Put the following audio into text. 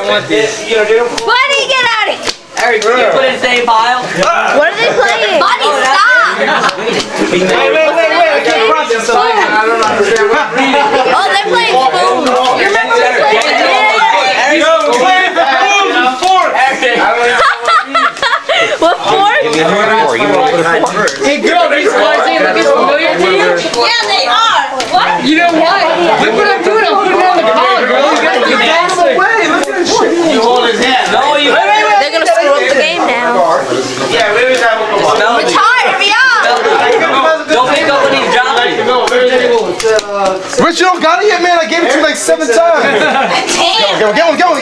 want this. Buddy, get out of here! Eric, can you put it in the same pile? What are they playing? Buddy, stop! Wait, I can't cross this side. I don't understand what I'm reading. Oh, they're playing spoons. You remember we played it? Yo, we're playing for spoons and forks. What fork? Hey, girl, these guys ain't looking familiar to you? Yeah, they are. What? You know what? Look what I'm doing. I'm putting on the collar, girl. You got to get away. Look at this shit. You hold his hand. No, you. They're gonna screw up the game now. Yeah, maybe that will It's hard, hurry up! Don't pick up when he's dropping. Rich, you don't got it yet, man. I gave it to you like 7 times. Damn! Get one.